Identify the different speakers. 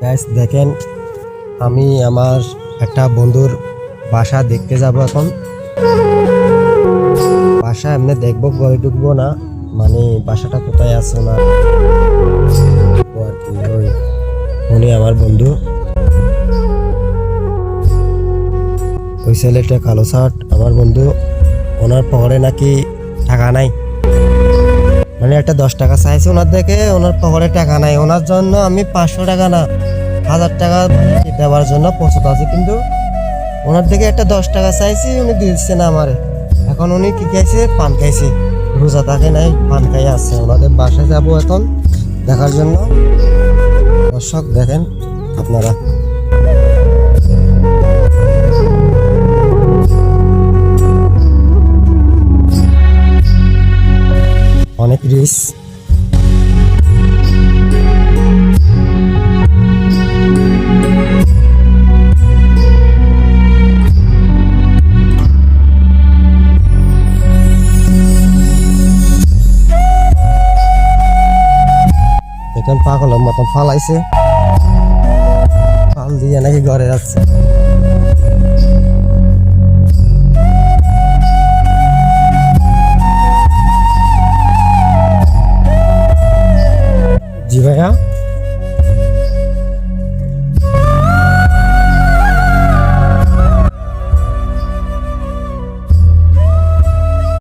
Speaker 1: Guys দেখেন, আমি আমার একটা বন্ধুর বাসা দেখতে যাব এখন। বাসা এমনি দেখবো, ঘরে ঢুকবো না, মানে বাসাটা কোথায় আছে না আর কি। উনি আমার বন্ধু, ওই ছেলেটা কালো শার্ট আমার বন্ধু। ওনার পকেটে নাকি টাকা নাই, মানে একটা 10 টাকা চাইছে ওনার থেকে, ওনার পকেটে টাকা নাই। ওনার জন্য আমি 500 টাকা না 1000 টাকা দেওয়ার জন্য প্রস্তুত আছি, কিন্তু ওনার থেকে একটা 10 টাকা চাইছি, উনি দিচ্ছে না আমারে। এখন উনি কি খাইছে? পান খাইছে, রোজা থাকে নাই, পান খাই আছে। ওনাদের বাসায় যাবো এখন দেখার জন্য। দর্শক দেখেন আপনারা, অনেক রিস্ক। এখন পাগলের মতন ফালাইছে, ফাল দিয়ে নাকি ঘরে যাচ্ছে। জি ভাইয়া।